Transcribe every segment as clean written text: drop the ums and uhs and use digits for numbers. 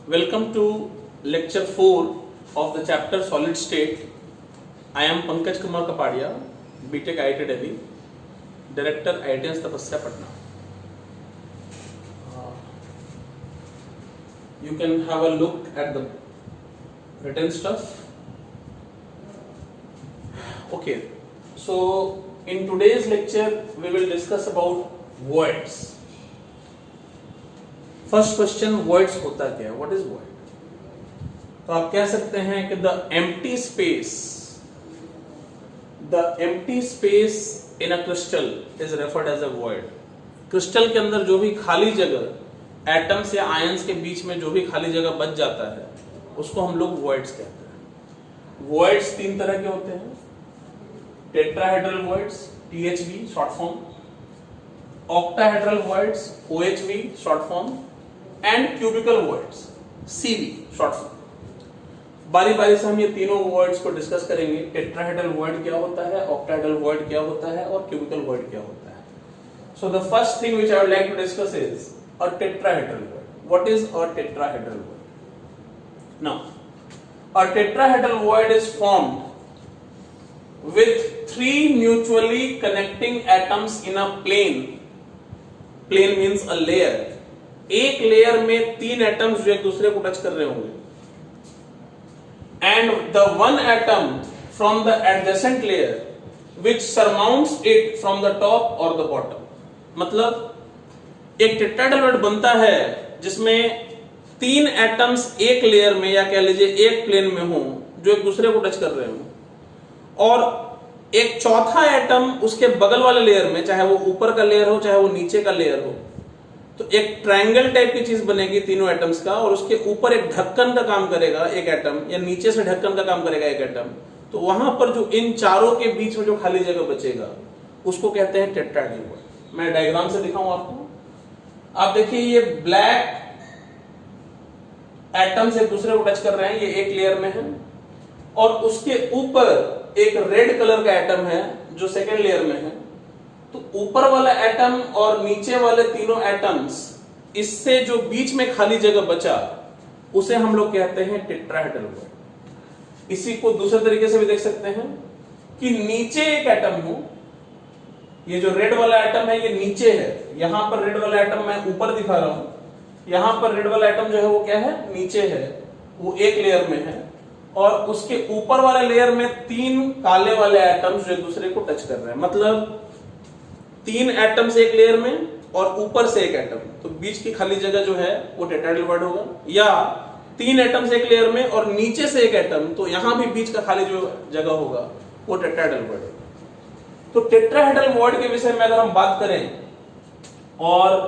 Welcome to lecture 4 of the chapter Solid State. I am Pankaj Kumar Kapadia, BTech IIT Delhi, Director IIT Tapasya Patna. You can have a look at the written stuff. Okay, so in today's lecture we will discuss about voids. First question words होता क्या है, what is word? तो आप कह सकते हैं कि the empty space in a crystal is referred as a void. Crystal के अंदर जो भी खाली जगह एटम्स या आयंस के बीच में जो भी खाली जगह बच जाता है उसको हम लोग वर्ड्स कहते हैं. वर्ड्स तीन तरह के होते हैं: tetrahedral voids THV short form, octahedral voids OHV short form and cubical voids CV short form. बारी बारी से हम ये तीनों वर्ड्स को डिस्कस करेंगे. टेट्राहेड्रल वर्ड क्या होता है, ऑक्टाहेड्रल वर्ड क्या होता है और क्यूबिकल वर्ड क्या होता है. So the first thing which I would like to discuss is a tetrahedral void. What is a tetrahedral void? Now a tetrahedral void is formed with three mutually connecting atoms in a plane. Plane means a layer. एक layer में तीन atoms जो एक दूसरे को touch कर रहे होंगे, and the one atom from the adjacent layer which surmounts it from the top or the bottom. मतलब एक टेट्राहेड्रल वर्ड बनता है जिसमें तीन एटम्स एक लेयर में या कह लीजिए एक प्लेन में हो जो एक दूसरे को टच कर रहे हो, और एक चौथा एटम उसके बगल वाले लेयर में, चाहे वो ऊपर का लेयर हो चाहे वो नीचे का लेयर हो, तो एक ट्रायंगल टाइप की चीज बनेगी तीनों एटम्स का, और उसके ऊपर एक ढक्कन का काम करेगा एक एटम, या नीचे से ढक्कन का काम करेगा एक एटम. तो वहां पर जो इन चारों के बीच में जो खाली जगह बचेगा उसको कहते हैं टेट्राहेड्रल वर्ड. मैं डायग्राम से दिखाऊं आपको. आप देखिए ये ब्लैक एटम्स एक दूसरे को टच कर रहे हैं, ये एक लेयर में है, और उसके ऊपर एक रेड कलर का एटम है जो सेकेंड लेयर में है. तो ऊपर वाला एटम और नीचे वाले तीनों एटम्स, इससे जो बीच में खाली जगह बचा उसे हम लोग कहते हैं टेट्राहेड्रल वर्ड. इसी को दूसरे तरीके से भी देख सकते हैं कि नीचे एक एटम हो, ये जो रेड वाला एटम है ये नीचे है, यहां पर रेड वाला एटम मैं ऊपर दिखा रहा हूं, यहां पर रेड वाला एटम जो है वो क्या है, नीचे है, वो एक लेयर में है, और उसके ऊपर वाले लेयर में तीन काले वाले एटम्स जो एक दूसरे को टच कर रहे हैं. मतलब तीन एटम्स एक लेयर में और ऊपर से एक एटम, तो बीच की खाली जगह जो है वो टेट्राहेड्रल वर्ड होगा. या तीन एटम्स एक लेयर में और नीचे से एक एटम, तो यहां भी बीच का खाली जो जगह होगा वो टेट्राहेड्रल वर्ड होगा. तो टेट्राहेड्रल वर्ड के विषय में अगर हम बात करें और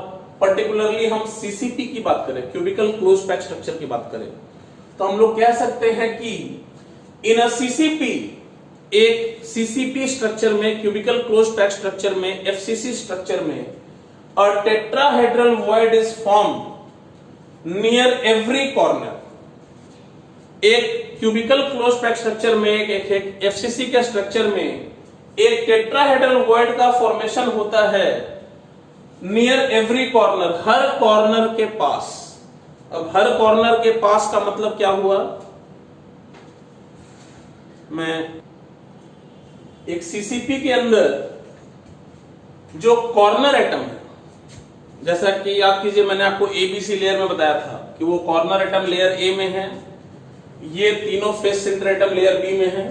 पर्टिकुलरली हम CCP की बात करें, क्यूबिकल क्लोज पैक स्ट्रक्चर की बात करें, तो हम लोग कह सकते हैं कि इन अ CCP, एक CCP स्ट्रक्चर में, क्यूबिकल क्लोज पैक स्ट्रक्चर में, FCC स्ट्रक्चर में, अ tetrahedral void is formed near every corner. एक क्यूबिकल क्लोज पैक स्ट्रक्चर में, एक FCC के स्ट्रक्चर में एक टेट्राहेड्रल वर्ड का फॉर्मेशन होता है नियर एवरी कॉर्नर, हर कॉर्नर के पास. अब हर कॉर्नर के पास का मतलब क्या हुआ? मैं एक CCP के अंदर जो कॉर्नर एटम है, जैसा कि याद कीजिए मैंने आपको ABC लेयर में बताया था कि वो कॉर्नर एटम लेयर A में है, ये तीनों face centre atom layer B में है.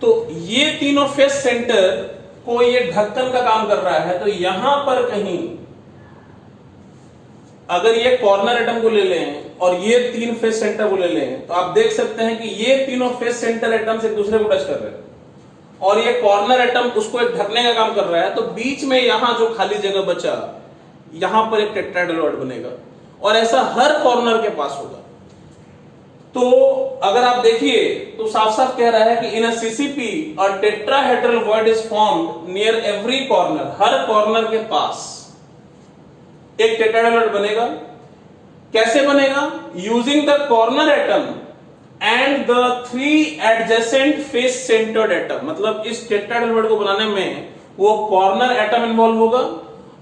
तो ये तीनों फेस सेंटर को ये ढक्कन का काम कर रहा है. तो यहां पर कहीं अगर ये कॉर्नर एटम को ले लें और ये तीन फेस सेंटर को ले लें, तो आप देख सकते हैं कि ये तीनों फेस सेंटर एटम्स एक दूसरे को टच कर रहे हैं और ये कॉर्नर एटम उसको एक ढकने का काम कर रहा है. तो बीच में यहां जो खाली जगह बचा, यहां पर एक टेट्राहेड्रल वर्ड बनेगा, और ऐसा हर कॉर्नर के पास होगा. तो अगर आप देखिए तो साफ साफ कह रहा है कि in a CCP a tetrahedral void is formed near every corner, her corner के पास एक टेट्राहेड्रल वर्ड बनेगा. कैसे बनेगा? Using the corner atom and the three adjacent face centred atom. मतलब इस टेट्राहेड्रल वर्ड को बनाने में वो कॉर्नर एटम इन्वॉल्व होगा,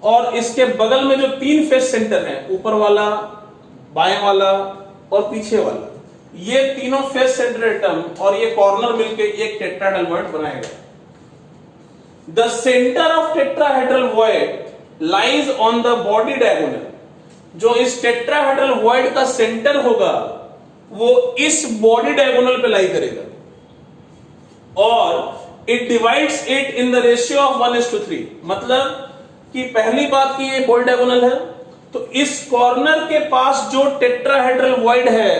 और इसके बगल में जो तीन फेस सेंटर हैं, ऊपर वाला, बाएं वाला और पीछे वाला, ये तीनों फेस सेंटर एटम और ये कॉर्नर मिलके एक टेट्राहेड्रल वॉइड बनाएगा। The centre of tetrahedral void lies on the body diagonal. जो इस टेट्राहेड्रल वॉइड का सेंटर होगा वो इस बॉडी डायगोनल पे लाई करेगा और it divides it in the ratio of 1:3। मतलब कि पहली बात की ये बॉडी डायगोनल है, तो इस कॉर्नर के पास जो टेट्राहेड्रल वॉइड है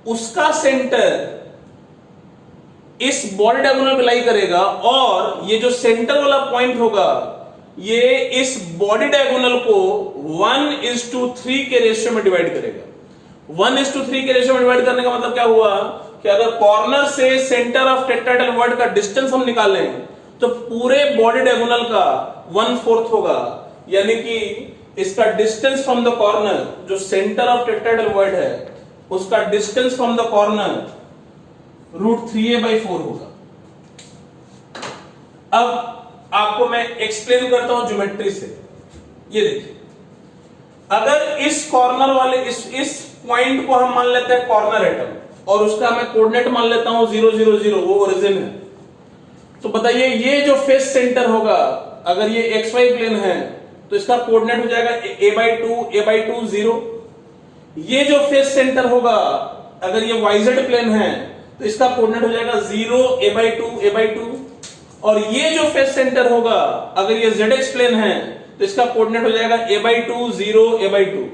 उसका सेंटर इस बॉडी डायगोनल पे लाई करेगा और ये जो सेंटर वाला पॉइंट होगा ये इस बॉडी डायगोनल को 1:3 के रेशियो में डिवाइड करेगा। 1:3 के रेशियो में डिवाइड करने का मतलब क्या हुआ कि अगर कॉर्नर से सेंटर ऑफ टेट्राहेड्रल वॉइड का डिस्टेंस हम निकालें तो पूरे बॉडी डायगोनल का 1/4 होगा, यानी कि इसका डिस्टेंस फ्रॉम द कॉर्नर, जो सेंटर ऑफ टेट्राहेड्रल वॉइड है उसका distance from the corner √3a/4 होगा। अब आपको मैं एक्सप्लेन करता हूं ज्योमेट्री से। ये देखिए, अगर इस कॉर्नर वाले इस पॉइंट को हम मान लेते हैं कॉर्नर एटम और उसका मैं कोऑर्डिनेट मान लेता हूं 0 0 0, वो ओरिजिन है, तो बताइए ये जो फेस सेंटर होगा अगर ये XY प्लेन है तो इसका कोऑर्डिनेट हो जाएगा a/2 0। ये जो फेस सेंटर होगा अगर ये YZ प्लेन है तो इसका कोऑर्डिनेट हो जाएगा 0 a/2 और ये जो फेस सेंटर होगा अगर ये ZX प्लेन है तो इसका कोऑर्डिनेट हो जाएगा a/2 0 a/2।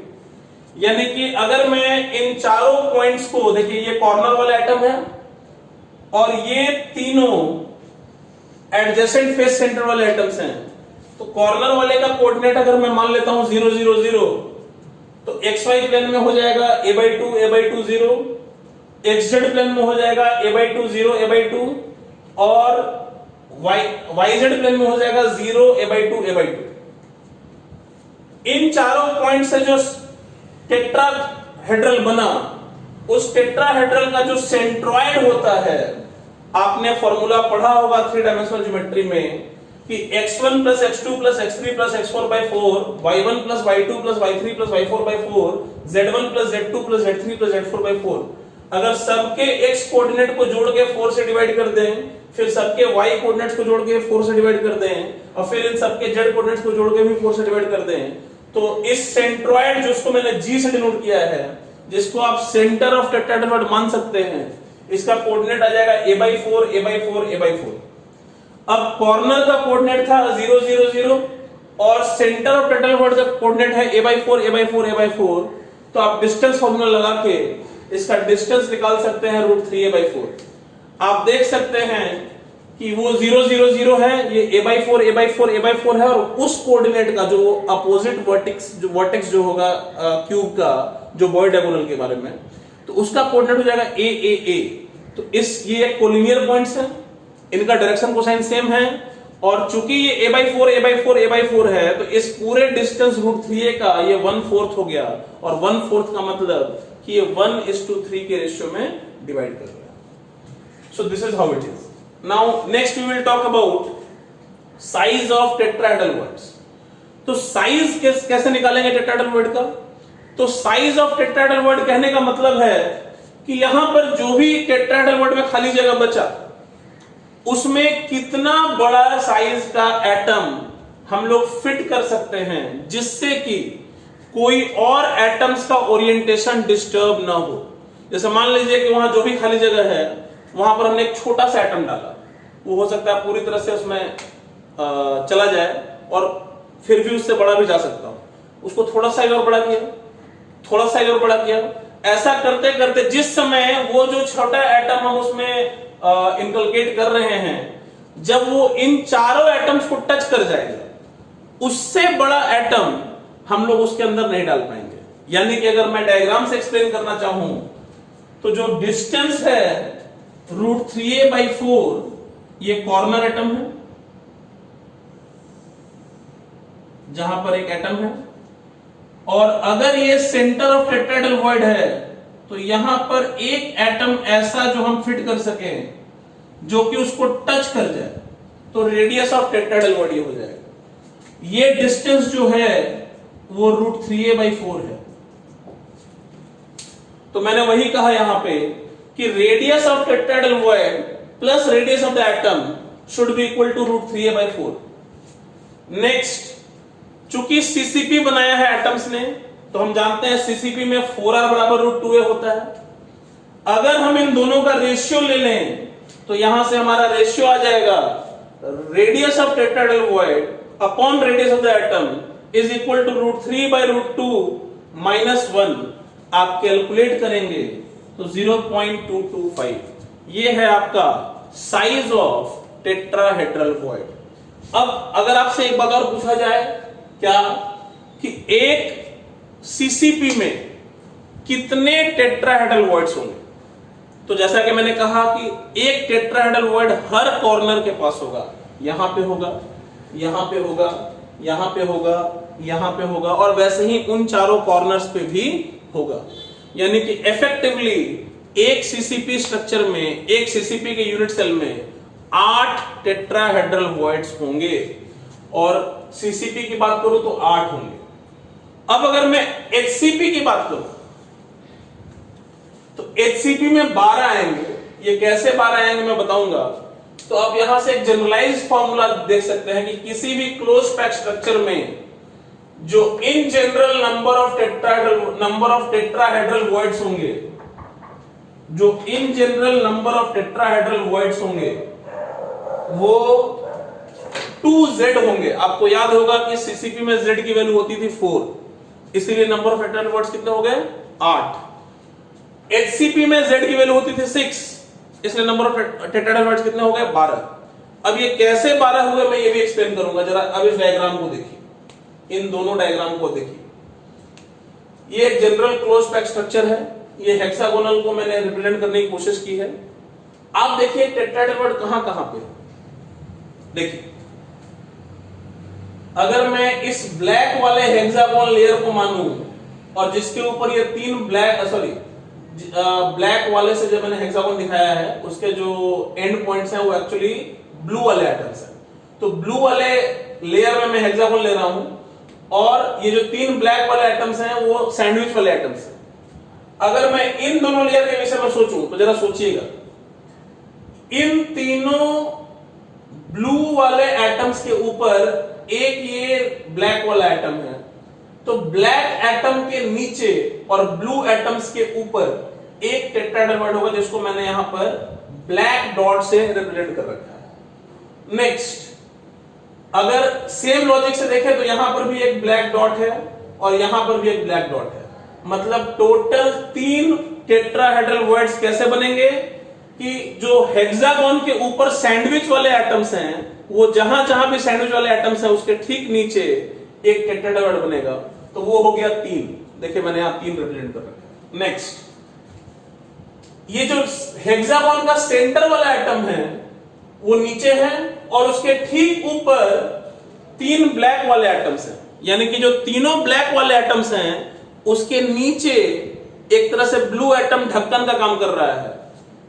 यानी कि अगर मैं इन चारों पॉइंट्स को, देखिए ये कॉर्नर वाला एटम है और ये तीनों एडजेसेंट फेस सेंटर वाले एटम्स हैं, तो कॉर्नर वाले का कोऑर्डिनेट अगर मैं मान लेता हूं 0 0 0 तो XY प्लेन में हो जाएगा a/2 0, XZ प्लेन में हो जाएगा a/2 0 a/2 और YZ प्लेन में हो जाएगा 0 a/2 इन चारों पॉइंट से जो टेट्राहेड्रल बना, उस टेट्राहेड्रल का जो सेंट्रॉइड होता है, आपने फॉर्मूला पढ़ा होगा 3 डायमेंशनल ज्योमेट्री में कि x1 + x2 + x3 + x4/4, y1 + y2 + y3 + y4/4, z1 + z2 + z3 + z4/4। अगर सबके x कोऑर्डिनेट को जोड़ के 4 से डिवाइड कर दें, फिर सबके y कोऑर्डिनेट्स को जोड़ के 4 से डिवाइड कर दें और फिर इन सबके z कोऑर्डिनेट्स को जोड़ के भी 4 से डिवाइड कर दें, तो इस सेंट्रॉइड जिसको मैंने G से डिनोट किया है, जिसको आप सेंटर ऑफ टेट्राहेड्रल मान सकते हैं, इसका कोऑर्डिनेट आ जाएगा a/4 a/4 a/4। अब कॉर्नर का कोऑर्डिनेट था 0 0 0 और सेंटर ऑफ टेट्राहेड्रल का कोऑर्डिनेट है a/4 a/4 a/4, तो आप डिस्टेंस फॉर्मूला लगा के इसका डिस्टेंस निकाल सकते हैं √3a/4। आप देख सकते हैं कि वो 0 0 0 है, ये a/4 a/4 a/4 है और उस कोऑर्डिनेट का जो अपोजिट वर्टेक्स जो होगा क्यूब का, जो बॉडी डायगोनल के बारे में, तो उसका कोऑर्डिनेट हो जाएगा a तो ये एक कोलिनियर पॉइंट्स है, इनका डायरेक्शन कोसाइन सेम है और चूंकि ये a/4 a/4 a/4 है तो इस पूरे डिस्टेंस √3a का ये 1/4 हो गया और 1/4 का मतलब कि ये 1:3 के रेशियो में डिवाइड कर रहा है। So this is how it is. Now next we will talk about size of tetrahedral voids. तो साइज कैसे निकालेंगे टेट्राहेड्रल वॉइड का? तो साइज ऑफ टेट्राहेड्रल वॉइड कहने का मतलब है कि यहां पर जो भी टेट्राहेड्रल वॉइड में खाली जगह बचा उसमें कितना बड़ा साइज का एटम हम लोग फिट कर सकते हैं जिससे कि कोई और एटम्स का ओरिएंटेशन डिस्टर्ब ना हो। जैसे मान लीजिए कि वहां जो भी खाली जगह है वहां पर हमने एक छोटा सा एटम डाला, वो हो सकता है पूरी तरह से उसमें चला जाए और फिर भी उससे बड़ा भी जा सकता हो, उसको थोड़ा साइज और बड़ा किया, थोड़ा साइज और बड़ा किया, ऐसा करते करते जिस समय वो जो छोटा एटम हम उसमें इनकलकेट कर रहे हैं, जब वो इन चारों एटम्स को टच कर जाएगा उससे बड़ा एटम हम लोग उसके अंदर नहीं डाल पाएंगे। यानी कि अगर मैं डायग्राम से एक्सप्लेन करना चाहूं तो जो डिस्टेंस है √3a/4 ये कॉर्नर एटम है, जहां पर एक एटम है, और अगर ये सेंटर ऑफ टेट्राहेड्रल वॉइड है तो यहां पर एक एटम ऐसा जो हम फिट कर सके जो कि उसको टच कर जाए, तो रेडियस ऑफ टेट्राहेड्रल वॉइड ये हो जाएगा। ये डिस्टेंस जो है वो √3a/4 है। तो मैंने वही कहा यहां पे कि radius of tetrahedral void plus radius of the atom should be equal to √3a/4। Next, चूंकि सीसीपी बनाया है एटम्स ने, तो हम जानते हैं सीसीपी में 4r बराबर √2a होता है। अगर हम इन दोनों का रेशियो ले लें तो यहां से हमारा रेशियो आ जाएगा radius of tetrahedral void upon radius of the atom is equal to √3/√2 - 1। आप कैलकुलेट करेंगे तो 0.225 ये है आपका साइज ऑफ टेट्राहेड्रल वॉइड। अब अगर आपसे एक बात और पूछा जाए, क्या कि एक सीसीपी में कितने टेट्राहेड्रल वॉइड्स होंगे, तो जैसा कि मैंने कहा कि एक टेट्राहेड्रल वॉइड हर कॉर्नर के पास होगा। यहां पे होगा, यहां पे होगा, यहां पे होगा, यहां पे होगा, और वैसे ही उन चारों कॉर्नर्स पे भी होगा। यानी कि इफेक्टिवली एक सीसीपी स्ट्रक्चर में, एक सीसीपी के यूनिट सेल में 8 टेट्राहेड्रल वॉइड्स होंगे, और सीसीपी की बात करूं तो 8 होंगे। अब अगर मैं एचसीपी की बात करूं तो एचसीपी में 12 आएंगे। ये कैसे 12 आएंगे मैं बताऊंगा। तो आप यहां से एक जनरलाइज्ड फॉर्मूला देख सकते हैं कि किसी भी क्लोज पैक स्ट्रक्चर में जो in general number of tetrahedral voids होंगे, जो in general number of tetrahedral voids होंगे वो 2z होंगे। आपको याद होगा कि सीसीपी में z की वैल्यू होती थी 4, इसलिए नंबर ऑफ टेट्राहेड्रल वॉइड्स कितने हो गए? 8। एचसीपी में z की वैल्यू होती थी 6, इसलिए नंबर ऑफ टेट्राहेड्रल वॉइड्स कितने हो गए? 12। अब ये कैसे 12 हुए मैं ये भी एक्सप्लेन करूंगा। जरा अब इस डायग्राम को देखिए, इन दोनों डायग्राम को देखिए। ये एक जनरल क्लोज पैक स्ट्रक्चर है, ये हेक्सागोनल को मैंने रिप्रेजेंट करने की कोशिश की है। आप देखिए टेट्राहेड्रल वॉइड कहां कहां पे। देखिए, अगर मैं इस ब्लैक वाले हेक्सागोनल लेयर को मानूं और जिसके ऊपर ये 3 ब्लैक वाले से जो मैंने हेक्सागोन दिखाया है उसके जो एंड पॉइंट्स हैं वो एक्चुअली ब्लू वाले एटम्स हैं। तो ब्लू वाले लेयर में मैं हेक्सागोन ले रहा हूं, और ये जो 3 ब्लैक वाले एटम्स हैं वो सैंडविच वाले एटम्स हैं। अगर मैं इन दोनों लेयर के विषय में सोचूं तो जरा सोचिएगा, इन तीनों ब्लू वाले एटम्स के ऊपर एक ये ब्लैक वाला एटम है, तो ब्लैक एटम के नीचे और ब्लू एटम्स के ऊपर एक टेट्राहेड्रल वॉइड होगा, जिसको मैंने यहां पर ब्लैक डॉट से रिप्रेजेंट कर रखा है। नेक्स्ट, अगर सेम लॉजिक से देखें तो यहां पर भी एक ब्लैक डॉट है और यहां पर भी एक ब्लैक डॉट है। मतलब टोटल 3 टेट्राहेड्रल वॉइड्स कैसे बनेंगे कि जो हेक्सागोन के ऊपर सैंडविच वाले एटम्स हैं, वो जहां जहां भी सैंडविच वाले एटम्स हैं उसके ठीक नीचे एक टेट्राहेड्रल वॉइड बनेगा। तो वो हो गया 3। देखिए मैंने यहां 3 रिप्रेजेंट कर रखा है। नेक्स्ट, ये जो हेक्सागोन का सेंटर वाला एटम है वो नीचे है, और उसके ठीक ऊपर 3 ब्लैक वाले एटम्स हैं। यानी कि जो तीनों ब्लैक वाले एटम्स हैं उसके नीचे एक तरह से ब्लू एटम ढक्कन का काम कर रहा है।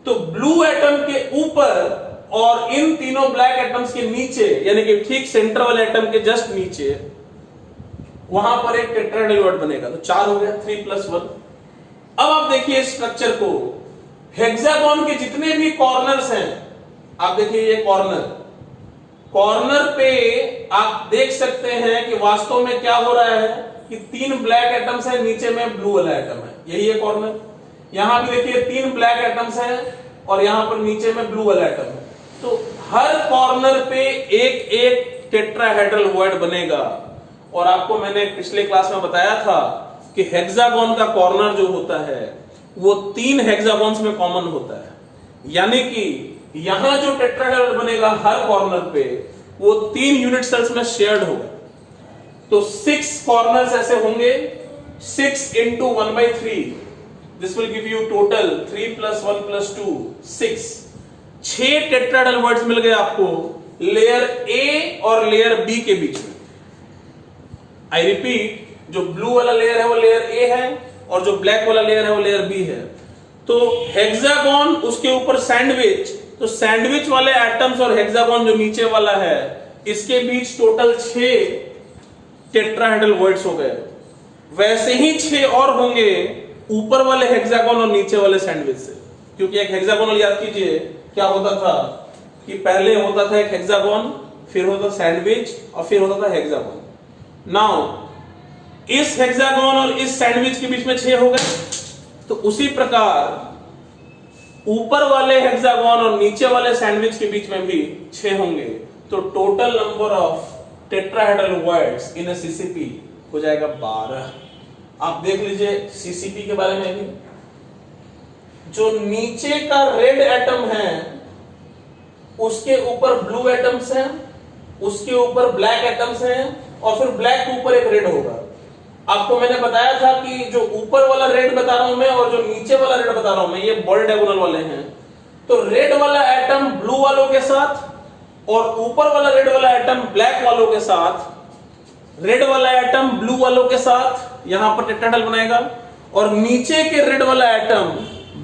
तो ब्लू एटम के ऊपर और इन तीनों ब्लैक एटम्स के नीचे, यानी कि ठीक सेंटर वाले एटम के जस्ट नीचे, वहां पर एक टेट्राहेड्रल वॉइड बनेगा। तो 4 हो गया, 3 + 1। अब आप देखिए इस स्ट्रक्चर को, हेक्सागोन के जितने भी कॉर्नर्स हैं, आप देखिए ये कॉर्नर पे आप देख सकते हैं कि वास्तव में क्या हो रहा है कि 3 ब्लैक एटम्स हैं, नीचे में ब्लू वाला एटम है, यही है कॉर्नर। यहां भी देखिए 3 ब्लैक एटम्स हैं और यहां पर नीचे में ब्लू वाला एटम है। तो हर कॉर्नर पे एक एक टेट्राहेड्रल वॉइड बनेगा। और आपको मैंने पिछले क्लास में बताया था कि हेक्सागोन का कॉर्नर जो होता है वो 3 हेक्सागोन्स में कॉमन होता है। यानी कि यहां जो टेट्राहेड्रल बनेगा हर कॉर्नर पे वो 3 यूनिट सेल्स में शेयर्ड होगा। तो 6 कॉर्नर्स ऐसे होंगे, 6 × 1/3, this will give you total 3 + 1 + 2 6। 6 tetrahedral voids मिल गए आपको लेयर ए और लेयर बी के बीच में। आई रिपीट, जो ब्लू वाला लेयर है वो लेयर ए है और जो ब्लैक वाला लेयर है वो लेयर बी है। तो हेक्सागोन, उसके ऊपर सैंडविच, तो सैंडविच वाले एटम्स और हेक्सागोन जो नीचे वाला है, इसके बीच टोटल 6 टेट्राहेड्रल वॉइड्स हो गए। वैसे ही 6 और होंगे ऊपर वाले हेक्सागोन और नीचे वाले सैंडविच से। क्योंकि एक हेक्सागोनल याद कीजिए क्या होता था कि पहले होता था एक हेक्सागोन, फिर होता सैंडविच और फिर होता था हेक्सागोन। नाउ इस हेक्सागोन और इस सैंडविच के बीच में 6 हो गए, तो उसी प्रकार ऊपर वाले हेक्सागोन और नीचे वाले सैंडविच के बीच में भी 6 होंगे। तो total number of tetrahedral voids in a CCP हो जाएगा 12। आप देख लीजिए सीसीपी के बारे में भी, जो नीचे का रेड एटम है उसके ऊपर ब्लू एटम्स हैं, उसके ऊपर ब्लैक एटम्स हैं, और फिर ब्लैक के ऊपर एक रेड होगा। आपको मैंने बताया था कि जो ऊपर वाला रेड बता रहा हूं मैं और जो नीचे वाला रेड बता रहा हूं मैं, ये बॉल्ड डायगोनल वाले हैं। तो रेड वाला एटम ब्लू वालों के साथ और ऊपर वाला रेड वाला एटम ब्लैक वालों के साथ, रेड वाला एटम ब्लू वालों के साथ यहां पर टेट्राहेड्रल बनाएगा, और नीचे के रेड वाला एटम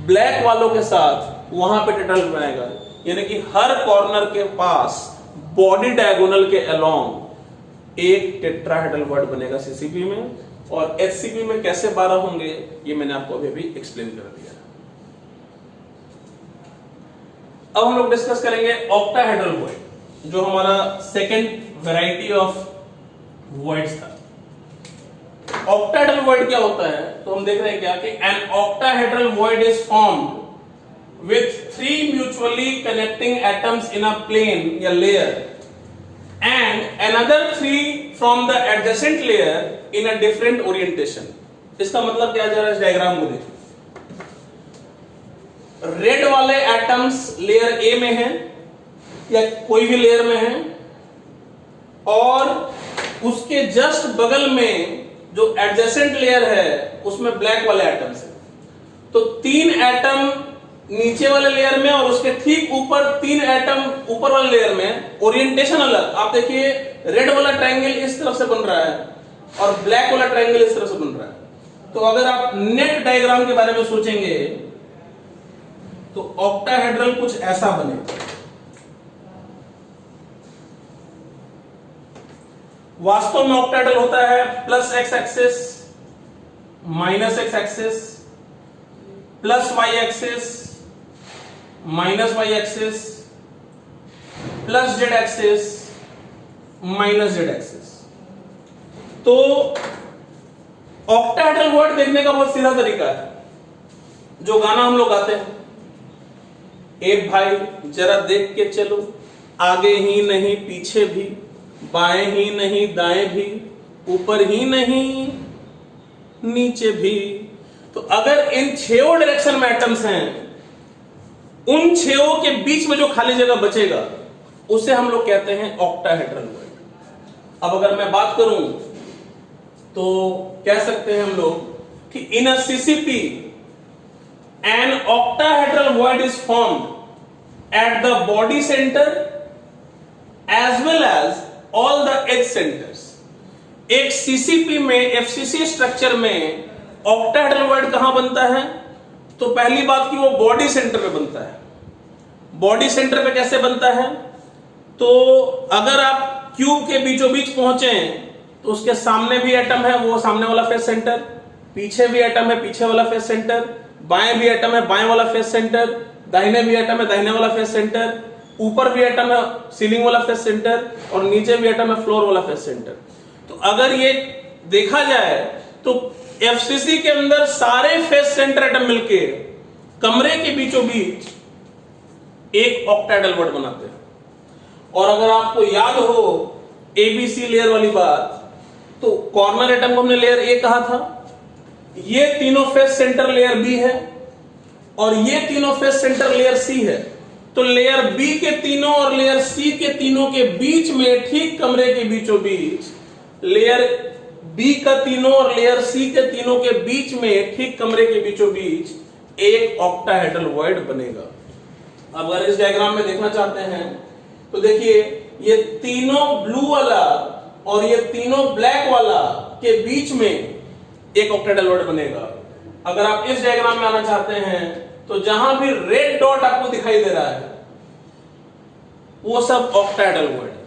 ब्लैक वालों के साथ वहां पे टेट्राहेड्रल बनाएगा। यानी कि हर कॉर्नर के पास बॉडी डायगोनल के अलोंग एक टेट्राहेड्रल वर्ड बनेगा सीसीपी में। और एचसीपी में कैसे 12 होंगे ये मैंने आपको अभी एक्सप्लेन कर दिया। अब हम लोग डिस्कस करेंगे ऑक्टाहेड्रल वॉइड, जो हमारा सेकंड वैरायटी ऑफ वॉइड्स था। ऑक्टाहेड्रल वॉइड क्या होता है, तो हम देख रहे हैं क्या कि an octahedral void is formed with 3 mutually connecting atoms in a plane या layer and another 3 from the adjacent layer in a different orientation। इसका मतलब क्या जा रहा है इस डायग्राम को देखिए। रेड वाले एटम्स लेयर ए में हैं या कोई भी लेयर में हैं, और उसके जस्ट बगल में जो एडजेसेंट लेयर है उसमें ब्लैक वाले एटम्स हैं। तो 3 एटम नीचे वाले लेयर में और उसके ठीक ऊपर 3 एटम ऊपर वाले लेयर में, ओरिएंटेशन अलग। आप देखिए रेड वाला ट्रायंगल इस तरफ से बन रहा है और ब्लैक वाला ट्रायंगल इस तरफ से बन रहा है। तो अगर आप नेट डायग्राम के बारे में सोचेंगे तो ऑक्टाहेड्रल कुछ ऐसा बनेगा। वास्तव में ऑक्टाहेड्रल होता है plus X axis, minus X axis, plus Y axis, minus Y axis, plus Z axis, minus Z axis. तो ऑक्टाहेड्रल वर्ड देखने का बहुत सीधा तरीका है, जो गाना हम लोग गाते हैं, एक भाई जरा देख के चलो, आगे ही नहीं पीछे भी, बाएं ही नहीं दाएं भी, ऊपर ही नहीं नीचे भी। तो अगर इन 6 डायरेक्शन में एटम्स हैं, उन 6 के बीच में जो खाली जगह बचेगा उसे हम लोग कहते हैं ऑक्टाहेड्रल वॉइड। अब अगर मैं बात करूं तो कह सकते हैं हम लोग कि in a CCP an octahedral void is formed at the body centre as well as all the edge centres. एक सीसीपी में, एफसीसी स्ट्रक्चर में ऑक्टाहेड्रल वॉइड कहां बनता है, तो पहली बात कि वो बॉडी सेंटर पे बनता है। बॉडी सेंटर पे कैसे बनता है, तो अगर आप क्यूब के बीचों बीच पहुंचे तो उसके सामने भी एटम है, वो सामने वाला फेस सेंटर, पीछे भी एटम है, पीछे वाला फेस सेंटर, बाएं भी एटम है, बाएं वाला फेस सेंटर, दाहिने भी एटम है, दाहिने वाला फेस सेंटर, ऊपर भी एटम है, सीलिंग वाला फेस सेंटर, और नीचे भी एटम है, फ्लोर वाला फेस सेंटर। तो अगर ये देखा जाए तो एफसीसी के अंदर सारे फेस सेंटर एटम मिलके कमरे के बीचों बीच एक ऑक्टाहेड्रल वर्ड बनाते हैं। और अगर आपको याद हो एबीसी लेयर वाली बात, तो कॉर्नर एटम को हमने लेयर ए कहा था, ये तीनों फेस सेंटर लेयर बी है, और ये तीनों फेस सेंटर लेयर सी है। तो लेयर बी के तीनों और लेयर सी के तीनों के बीच में, ठीक कमरे के बीचों बीच, लेयर बी का तीनों और लेयर सी के तीनों के बीच में, ठीक कमरे के बीचों बीच एक ऑक्टाहेड्रल वॉइड बनेगा। अब अगर इस डायग्राम में देखना चाहते हैं तो देखिए, ये तीनों ब्लू वाला और ये तीनों ब्लैक वाला के बीच में एक ऑक्टाहेड्रल वॉइड बनेगा। अगर आप इस डायग्राम में आना चाहते हैं तो जहां भी रेड डॉट आपको दिखाई दे रहा है वो सब ऑक्टाहेड्रल वॉइड है।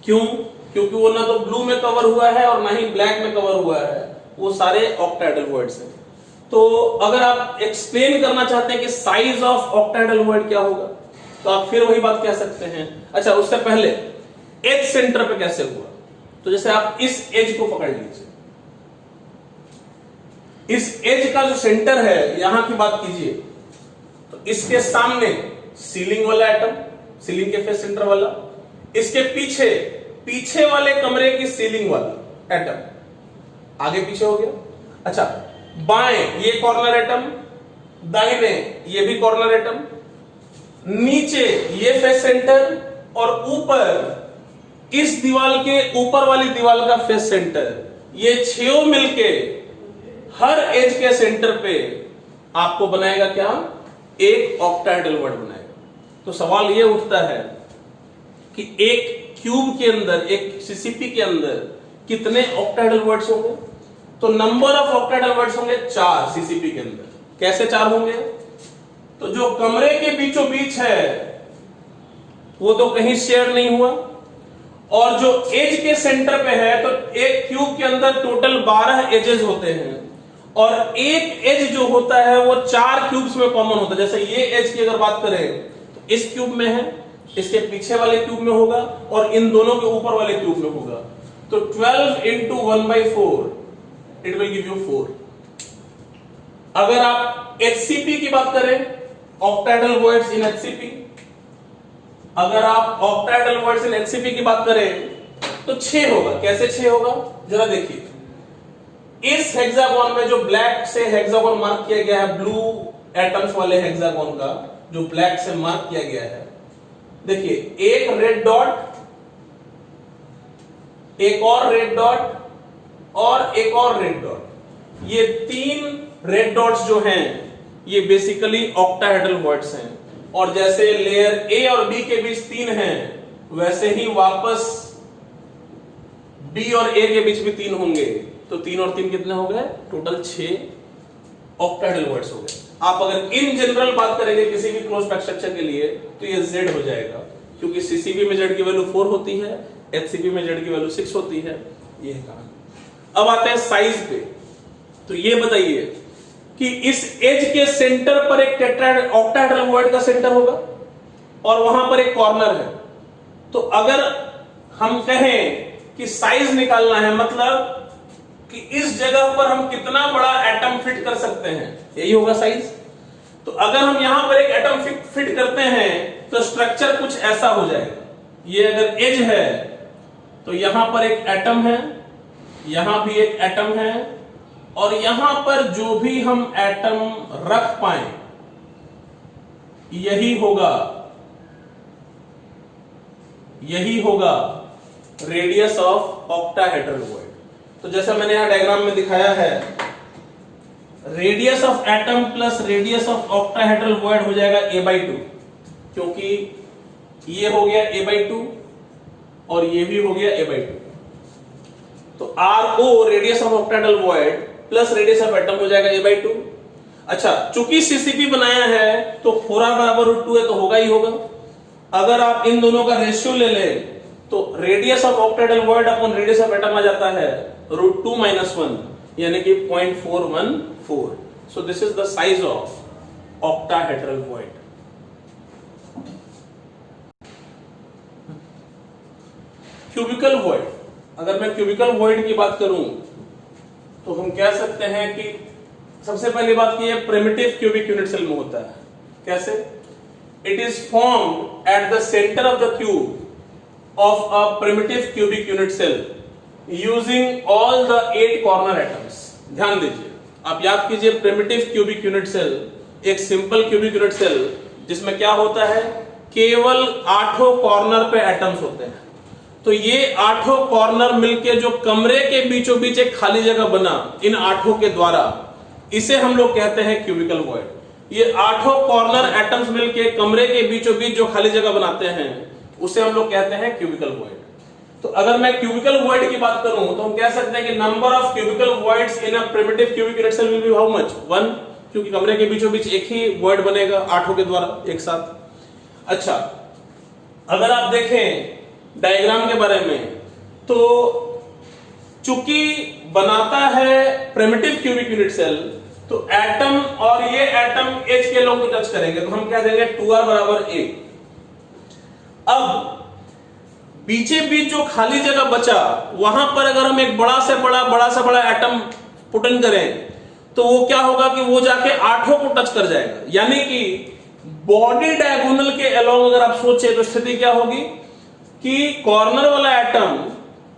क्यों? क्योंकि वो ना तो ब्लू में कवर हुआ है और ना ही ब्लैक में कवर हुआ है, वो सारे ऑक्टाहेड्रल वॉइड्स हैं। तो अगर आप एक्सप्लेन करना चाहते हैं कि साइज ऑफ ऑक्टाहेड्रल वॉइड क्या होगा, तो आप फिर वही बात कह सकते हैं। अच्छा, उससे पहले एज सेंटर पे कैसे हुआ, तो जैसे आप इस एज को पकड़ लीजिए, इस एज का जो सेंटर है यहां की बात कीजिए, तो इसके सामने सीलिंग वाला एटम, सीलिंग के फेस सेंटर वाला, इसके पीछे पीछे वाले कमरे की सीलिंग वाला एटम, आगे पीछे हो गया। अच्छा, बाएं ये कॉर्नर एटम, दाहिने ये भी कॉर्नर एटम, नीचे ये फेस सेंटर, और ऊपर इस दीवार के ऊपर वाली दीवार का फेस सेंटर, ये छो मिलके हर एज के सेंटर पे आपको बनाएगा क्या, एक ऑक्टाहेड्रल वॉइड बनाएगा। तो सवाल ये उठता है कि एक क्यूब के अंदर, एक सीसीपी के अंदर कितने ऑक्टाहेड्रल वॉइड्स होंगे, तो नंबर ऑफ ऑक्टाहेड्रल वॉइड्स होंगे 4 सीसीपी के अंदर। कैसे 4 होंगे, तो जो कमरे के बीचों बीच है वो तो कहीं शेयर नहीं हुआ, और जो एज के सेंटर पे है, तो एक क्यूब के अंदर टोटल 12 एजेस होते हैं, और एक एज जो होता है वो 4 क्यूब्स में कॉमन होता है। जैसे ये एज की अगर बात करें तो इस क्यूब में है, इसके पीछे वाले क्यूब में होगा, और इन दोनों के ऊपर वाले क्यूब में होगा। तो 12 into 1/4 it will give you 4। अगर आप HCP की बात करें, ऑक्टाहेड्रल वॉइड्स इन HCP, अगर आप ऑक्टाहेड्रल वॉइड्स इन HCP की बात करें तो 6 होगा। कैसे 6 होगा, जरा देखिए, इस हेक्सागोन में जो ब्लैक से हेक्सागोन मार्क किया गया है, ब्लू एटम्स वाले हेक्सागोन का जो ब्लैक से मार्क किया गया है, देखिए एक रेड डॉट, एक और रेड डॉट, और एक और रेड डॉट। ये 3 रेड डॉट्स जो हैं ये बेसिकली ऑक्टाहेड्रल वॉइड्स हैं, और जैसे लेयर ए और बी के बीच 3 हैं, वैसे ही वापस बी और ए के बीच भी 3 होंगे। तो 3 और 3 कितने हो गए, टोटल 6 ऑक्टाहेड्रल वॉइड्स हो गए। आप अगर इन जनरल बात करेंगे किसी भी क्लोज पैक्ड स्ट्रक्चर के लिए, तो ये Z हो जाएगा, क्योंकि सीसीपी में Z की वैल्यू 4 होती है, HCP में Z की वैल्यू 6 होती है। ये कहानी। अब आते हैं साइज पे। तो ये बताइए कि इस एज के सेंटर पर एक टेट्राहेड्रल ऑक्टाहेड्रल वॉइड का सेंटर होगा, और वहां पर एक कॉर्नर है। तो अगर हम कहें कि साइज निकालना है, मतलब कि इस जगह पर हम कितना बड़ा एटम फिट कर सकते हैं, यही होगा साइज। तो अगर हम यहां पर एक एटम फिट करते हैं तो स्ट्रक्चर कुछ ऐसा हो जाएगा। ये अगर एज है तो यहां पर एक एटम है, यहां भी एक एटम है, और यहां पर जो भी हम एटम रख पाए यही होगा रेडियस ऑफ ऑक्टाहेड्रल वॉइड। तो जैसा मैंने यहां डायग्राम में दिखाया है, radius of atom plus radius of octahedral void हो जाएगा a/2, क्योंकि ये हो गया a/2 और ये भी हो गया a/2। तो RO radius of octahedral void plus radius of atom हो जाएगा a/2। अच्छा, चूंकि सीसीपी बनाया है तो 4r बराबर √2 है, तो होगा ही होगा। अगर आप इन दोनों का रेशियो ले ले तो radius of octahedral void upon radius of atom आ जाता है √2 - 1, यानी कि 0.414। So this is the size of octahedral void. Cubical void, अगर मैं क्यूबिकल वॉइड की बात करूं तो हम कह सकते हैं कि सबसे पहली बात की प्रिमिटिव क्यूबिक यूनिट सेल में होता है। कैसे? It is formed at the centre of the cube of a primitive cubic unit cell using all the 8 corner atoms। ध्यान दीजिए, आप याद कीजिए, primitive cubic unit cell एक simple cubic unit cell जिसमें क्या होता है, केवल 8 कॉर्नर पे एटम्स होते हैं। तो ये 8 कॉर्नर मिलके जो कमरे के बीचों बीच एक खाली जगह बना इन 8 के द्वारा, इसे हम लोग कहते हैं क्यूबिकल वॉइड। ये 8 कॉर्नर एटम्स मिलके कमरे के बीचों बीच जो खाली जगह बनाते हैं उसे हम लोग कहते हैं क्यूबिकल वॉइड। तो अगर मैं क्यूबिकल वॉइड की बात करूं तो हम कह सकते हैं कि number of cubical voids in a primitive cubic unit cell will be how much, 1, क्योंकि कमरे के बीचों बीच एक ही वॉइड बनेगा 8 के द्वारा एक साथ। अच्छा, अगर आप देखें डायग्राम के बारे में, तो चूंकि बनाता है प्रिमिटिव क्यूबिक यूनिट सेल, तो एटम और ये एटम H के लोग टच करेंगे तो हम कह देंगे 2R बराबर A। अब बीचे बीच जो खाली जगह बचा वहां पर अगर हम एक बड़ा से बड़ा एटम पुट इन करें तो वो क्या होगा कि वो जाके 8 को टच कर जाएगा, यानी कि बॉडी डायगोनल के अलोंग अगर आप सोचे तो स्थिति क्या होगी कि कॉर्नर वाला एटम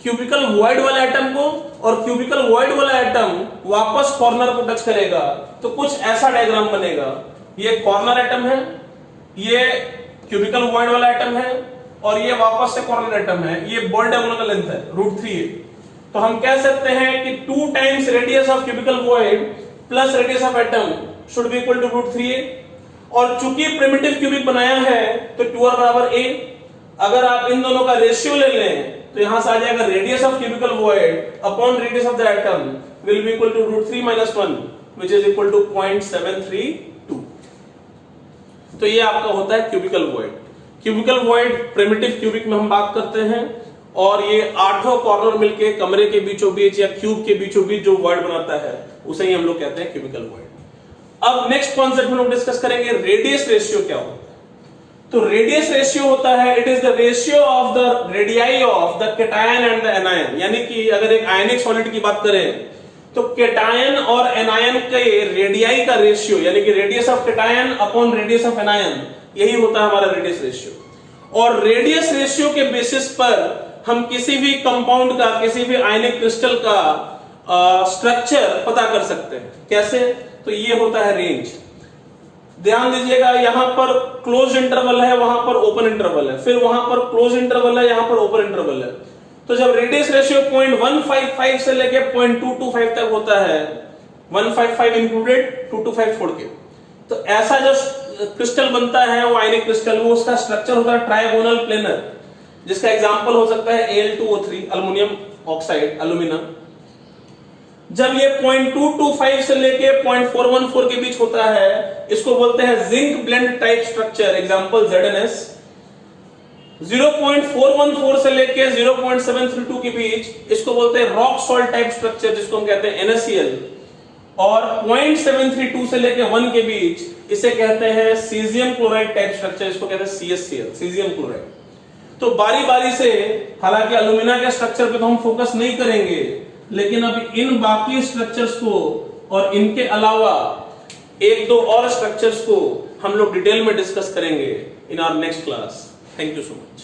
क्यूबिकल वॉइड वाला एटम को और क्यूबिकल वॉइड वाला एटम वापस कॉर्नर को टच करेगा, तो कुछ ऐसा डायग्राम बनेगा। ये कॉर्नर एटम है, ये क्यूबिकल वॉइड वाला एटम है और ये वापस से कॉर्नर एटम है। ये बॉडी डायगोनल का लेंथ है √3 है। तो हम कह सकते हैं कि 2 times radius of cubical void plus radius of atom should be equal to √3a। और चूंकि प्रिमिटिव क्यूबिक बनाया है तो 2R बराबर A। अगर आप इन दोनों का रेशियो ले लें तो यहां से आ जाएगा radius of cubical void upon radius of the atom will be equal to √3 - 1 which is equal to 0.732। तो ये आपका होता है cubical void. Cubical void primitive cubic में हम बात करते हैं और ये 8 कॉर्नर मिलके कमरे के बीचों बीच या क्यूब के बीचों बीच जो वॉइड बनाता है उसे ही हम लोग कहते हैं क्यूबिकल वॉइड। अब नेक्स्ट कॉन्सेप्ट हम लोग डिस्कस करेंगे रेडियस रेशियो क्या होता है। तो रेडियस रेशियो होता है it is the ratio of the radii of the cation and the anion. यानी कि अगर एक आयनिक सॉलिड की बात करें तो कैटायन और एनायन के रेडियाई का रेशियो यानी कि radius of cation upon radius of anion, यही होता है हमारा रेडियस रेशियो। और रेडियस रेशियो के बेसिस पर हम किसी भी कंपाउंड का, किसी भी आयनिक क्रिस्टल का स्ट्रक्चर पता कर सकते हैं। कैसे? तो ये होता है रेंज। ध्यान दीजिएगा, यहां पर क्लोज इंटरवल है, वहां पर ओपन इंटरवल है, फिर वहां पर क्लोज इंटरवल है, यहां पर ओपन इंटरवल है। तो जब रेडियस रेशियो 0.155 से लेके 0.225 तक होता है, 155 इंक्लूडेड, 225 छोड़ के, तो ऐसा जो क्रिस्टल बनता है वो आयनिक क्रिस्टल, वो उसका स्ट्रक्चर होता है ट्राइगोनल प्लेनर, जिसका एग्जांपल हो सकता है Al2O3 अल्युमिनियम ऑक्साइड, अल्यूमिना। जब ये 0.225 से लेके 0.414 के बीच होता है, इसको बोलते हैं zinc blende type structure, example ZnS। 0.414 से लेके 0.732 के बीच इसको बोलते हैं रॉक सॉल्ट टाइप स्ट्रक्चर, जिसको हम कहते हैं NaCl। और 0.732 से लेके 1 के बीच इसे कहते हैं सीजियम क्लोराइड टाइप स्ट्रक्चर, इसको कहते हैं CaCl, सीजियम क्लोराइड। तो बारी बारी से, हालांकि अल्यूमिना के स्ट्रक्चर पे तो हम फोकस नहीं करेंगे, लेकिन अभी इन बाकी स्ट्रक्चर्स को और इनके अलावा 1-2 और स्ट्रक्चर्स को हम लोग डिटेल में डिस्कस करेंगे in our next class. Thank you so much.